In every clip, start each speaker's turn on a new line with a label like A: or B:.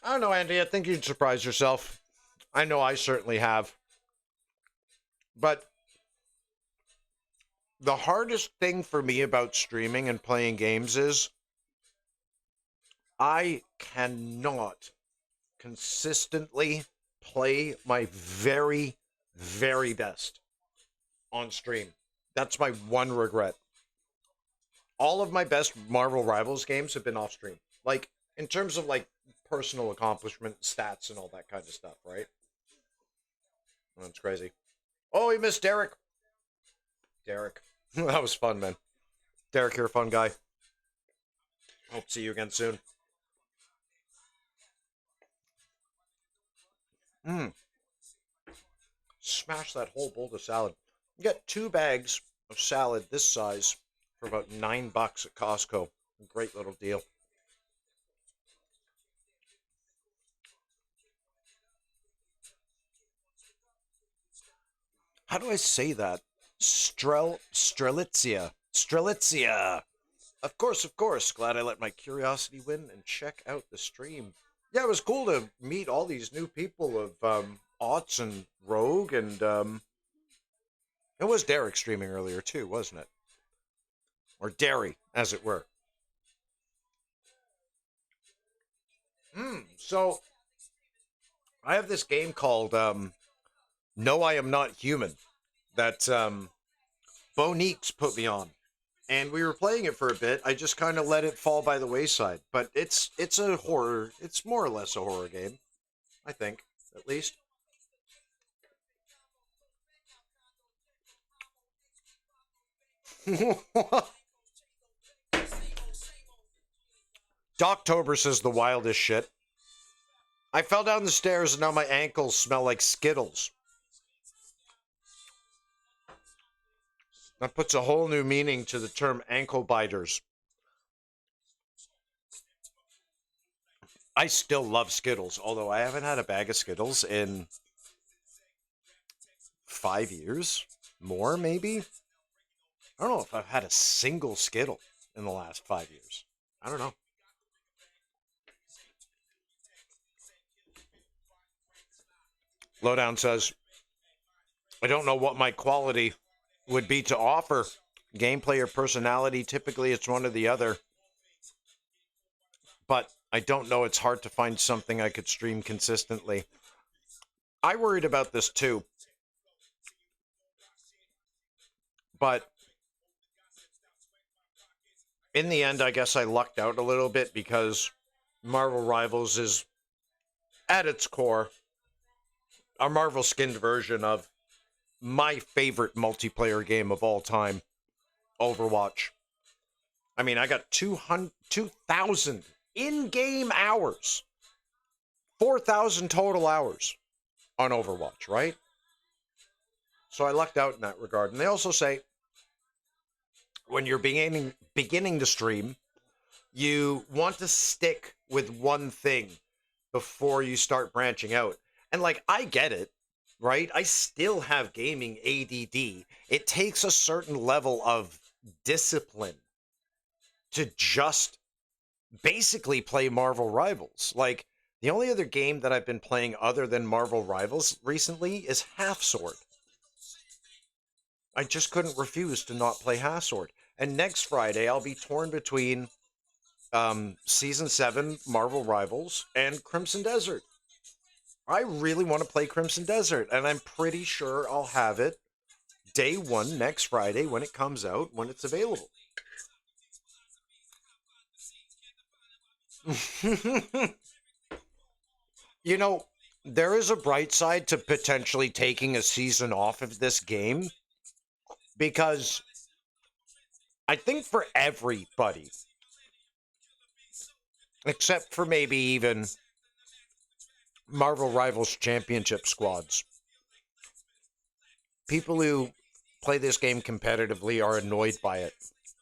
A: I don't know, Andy. I think you'd surprise yourself. I know I certainly have. But the hardest thing for me about streaming and playing games is I cannot consistently play my very, very best on stream. That's my one regret. All of my best Marvel Rivals games have been off stream. Like, in terms of, like, personal accomplishment, stats, and all that kind of stuff, right? That's crazy. Oh, we missed Derek. Derek. That was fun, man. Derek, you're a fun guy. Hope to see you again soon. Smash that whole bowl of salad. You get 2 bags of salad this size for about $9 at Costco. Great little deal. How do I say that? Strelitzia. Strelitzia. Of course. Glad I let my curiosity win and check out the stream. Yeah, it was cool to meet all these new people of Aughts and Rogue, and it was Derek streaming earlier too, wasn't it? Or Derry, as it were. So I have this game called No, I Am Not Human that Bonique's put me on. And we were playing it for a bit. I just kind of let it fall by the wayside. But it's a horror. It's more or less a horror game, I think, at least. Doctober says the wildest shit. I fell down the stairs and now my ankles smell like Skittles. That puts a whole new meaning to the term ankle biters. I still love Skittles, although I haven't had a bag of Skittles in 5 years. More, maybe? I don't know if I've had a single Skittle in the last 5 years. I don't know. Lowdown says, I don't know what my quality would be to offer. Gameplay or personality, typically it's one or the other. But I don't know, it's hard to find something I could stream consistently. I worried about this too. But in the end, I guess I lucked out a little bit because Marvel Rivals is, at its core, a Marvel skinned version of my favorite multiplayer game of all time, Overwatch. I mean, I got 2,000 in-game hours. 4,000 total hours on Overwatch, right? So I lucked out in that regard. And they also say, when you're beginning to stream, you want to stick with one thing before you start branching out. And, like, I get it. Right? I still have gaming ADD. It takes a certain level of discipline to just basically play Marvel Rivals. Like, the only other game that I've been playing other than Marvel Rivals recently is Half Sword. I just couldn't refuse to not play Half Sword. And next Friday, I'll be torn between Season 7 Marvel Rivals and Crimson Desert. I really want to play Crimson Desert, and I'm pretty sure I'll have it day 1 next Friday when it comes out, when it's available. You know, there is a bright side to potentially taking a season off of this game, because I think for everybody, except for maybe even Marvel Rivals Championship squads, people who play this game competitively are annoyed by it.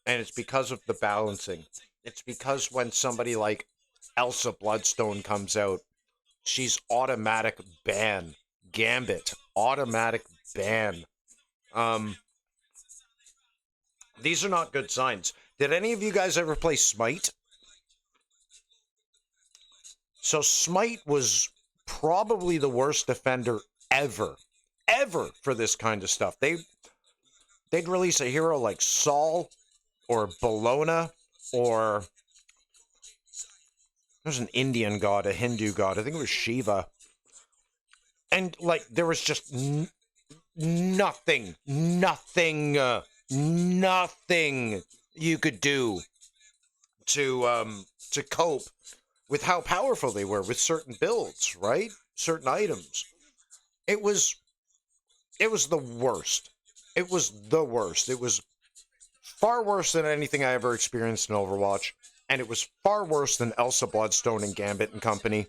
A: And it's because of the balancing. It's because when somebody like Elsa Bloodstone comes out, she's automatic ban. Gambit, automatic ban. These are not good signs. Did any of you guys ever play Smite? So Smite was probably the worst defender ever for this kind of stuff. They'd release a hero like Saul or Bologna or there's an Indian god, a Hindu god. I think it was Shiva. And like there was just nothing you could do to cope with how powerful they were with certain builds, right? Certain items. It was the worst. It was the worst. It was far worse than anything I ever experienced in Overwatch, and it was far worse than Elsa Bloodstone and Gambit and company.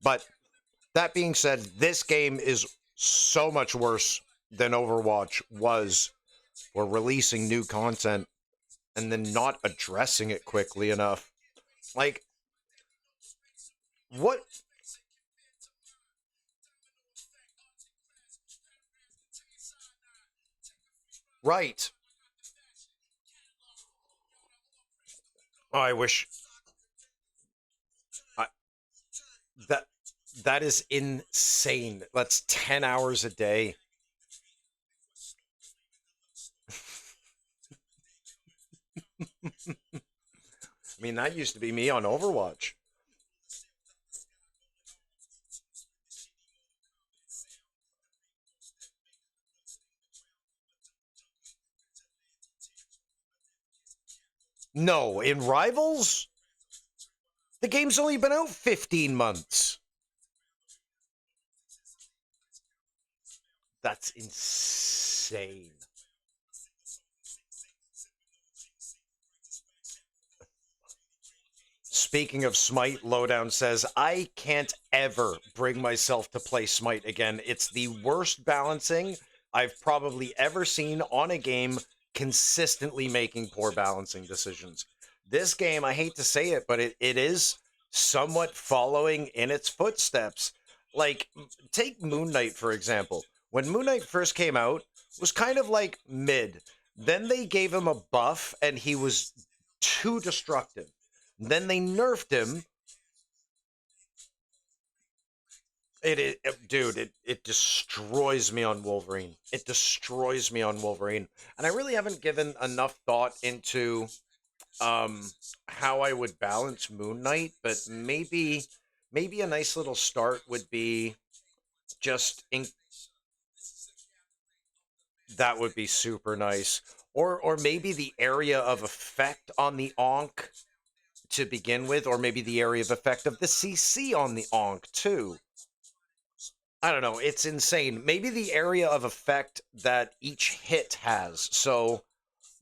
A: But that being said, this game is so much worse than Overwatch was for releasing new content and then not addressing it quickly enough. Like, what? Right. Oh, I wish I, that that is insane. That's 10 hours a day. I mean, that used to be me on Overwatch. No, in Rivals, the game's only been out 15 months. That's insane. Speaking of Smite, Lowdown says, I can't ever bring myself to play Smite again. It's the worst balancing I've probably ever seen on a game consistently making poor balancing decisions. This game, I hate to say it, but it is somewhat following in its footsteps. Like, take Moon Knight, for example. When Moon Knight first came out, it was kind of like mid. Then they gave him a buff, and he was too destructive. Then they nerfed him. Dude, it destroys me on Wolverine. It destroys me on Wolverine. And I really haven't given enough thought into how I would balance Moon Knight, but maybe a nice little start would be just in that would be super nice. Or maybe the area of effect on the Ankh to begin with, or maybe the area of effect of the CC on the Ankh too. I don't know. It's insane. Maybe the area of effect that each hit has, so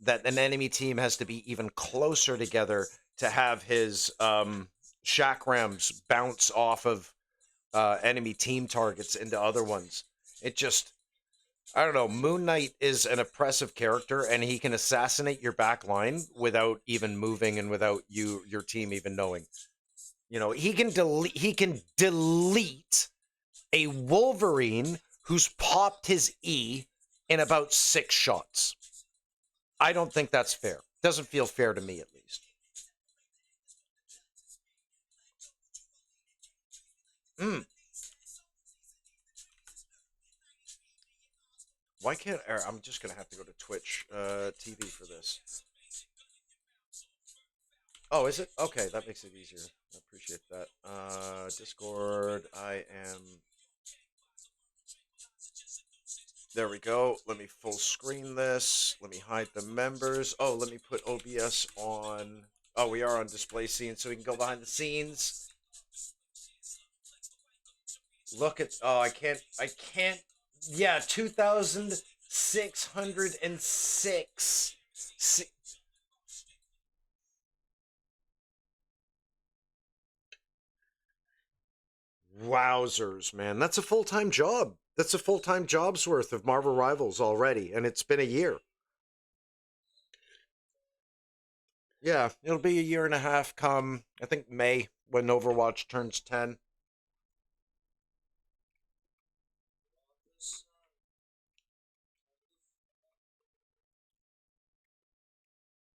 A: that an enemy team has to be even closer together to have his chakrams bounce off of enemy team targets into other ones. It just, I don't know. Moon Knight is an oppressive character, and he can assassinate your back line without even moving and without your team even knowing. You know, he can delete a Wolverine who's popped his E in about 6 shots. I don't think that's fair. Doesn't feel fair to me, at least. Mm. Why can't I'm just gonna have to go to Twitch TV for this. Oh, is it? Okay, that makes it easier. I appreciate that. Discord. I am. There we go. Let me full screen this. Let me hide the members. Oh, let me put OBS on. Oh, we are on display scene, so we can go behind the scenes. Look at. Oh, I can't. I can't. Yeah, 2,606. Wowzers, man. That's a full-time job. That's a full-time job's worth of Marvel Rivals already, and it's been a year. Yeah, it'll be a year and a half come, I think, May, when Overwatch turns 10.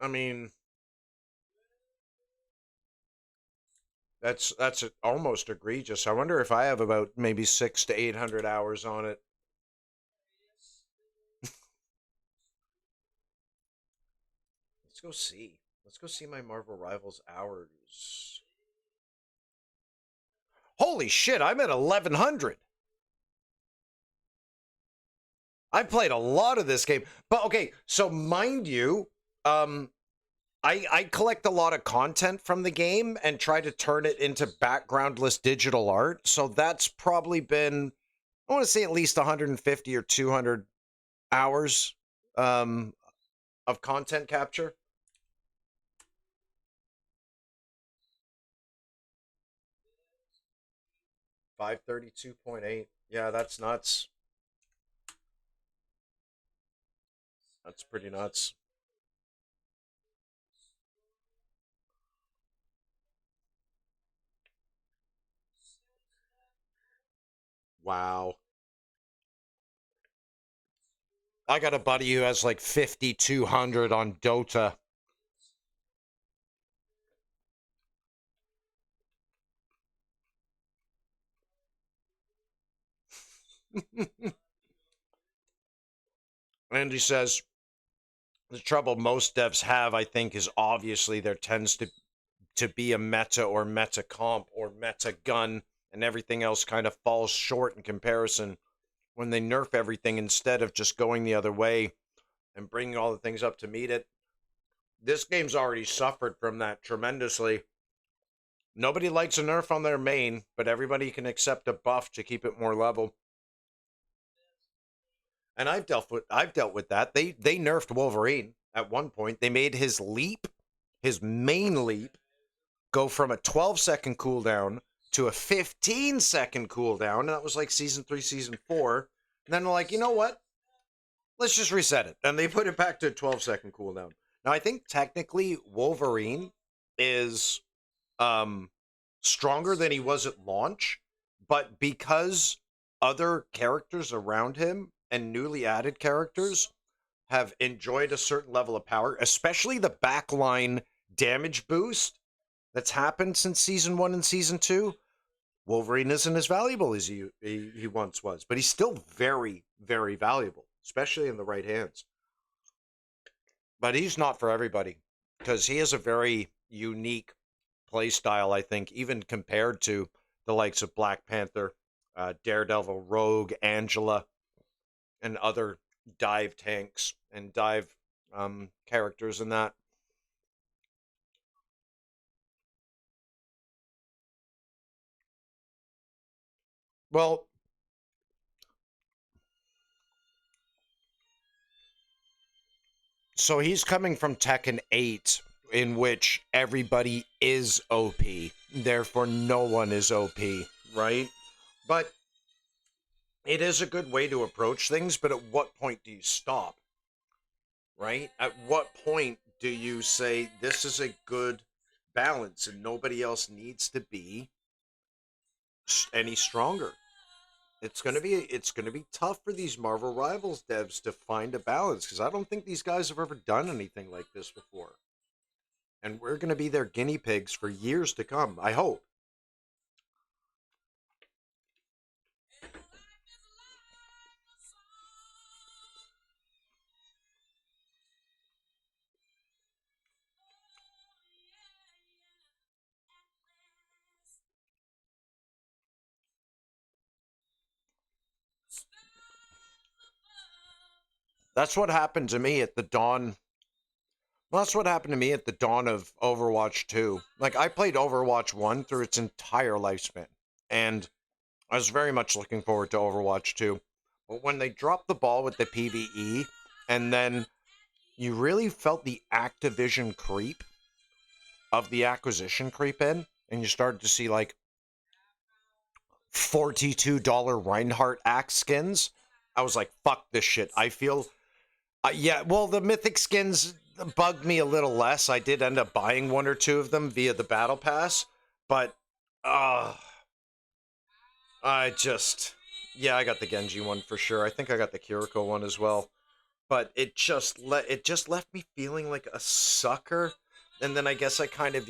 A: I mean, That's almost egregious. I wonder if I have about maybe 600 to 800 hours on it. Let's go see. Let's go see my Marvel Rivals hours. Holy shit, I'm at 1100. I played a lot of this game. But okay, so mind you, I collect a lot of content from the game and try to turn it into backgroundless digital art. So that's probably been, I want to say, at least 150 or 200 hours um, of content capture. 532.8. Yeah, that's nuts. That's pretty nuts. Wow. I got a buddy who has like 5,200 on Dota. And he says the trouble most devs have, I think, is obviously there tends to be a meta or meta comp or meta gun, and everything else kind of falls short in comparison when they nerf everything instead of just going the other way and bringing all the things up to meet it. This game's already suffered from that tremendously. Nobody likes a nerf on their main, but everybody can accept a buff to keep it more level. And I've dealt with that. They nerfed Wolverine at one point. They made his leap, his main leap, go from a 12-second cooldown to a 15-second cooldown. And that was like season 3, season 4. And then they're like, you know what? Let's just reset it. And they put it back to a 12-second cooldown. Now I think technically Wolverine is stronger than he was at launch, but because other characters around him and newly added characters have enjoyed a certain level of power, especially the backline damage boost that's happened since season 1 and season 2, Wolverine isn't as valuable as he once was, but he's still very, very valuable, especially in the right hands. But he's not for everybody because he has a very unique play style, I think, even compared to the likes of Black Panther, Daredevil, Rogue, Angela, and other dive tanks and dive characters in that. Well, so he's coming from Tekken 8, in which everybody is OP, therefore no one is OP, right? But it is a good way to approach things, but at what point do you stop, right? At what point do you say this is a good balance and nobody else needs to be any stronger? It's gonna be tough for these Marvel Rivals devs to find a balance because I don't think these guys have ever done anything like this before, and we're gonna be their guinea pigs for years to come. I hope. That's what happened to me at the dawn. Well, that's what happened to me at the dawn of Overwatch 2. Like I played Overwatch 1 through its entire lifespan, and I was very much looking forward to Overwatch 2. But when they dropped the ball with the PvE, and then you really felt the Activision creep of the acquisition creep in, and you started to see like $42 Reinhardt axe skins. I was like, fuck this shit. I feel, yeah, well, the mythic skins bugged me a little less. I did end up buying one or two of them via the battle pass, but uh I just, yeah, I got the Genji one for sure. I think I got the Kiriko one as well. But it just left me feeling like a sucker. And then I guess I kind of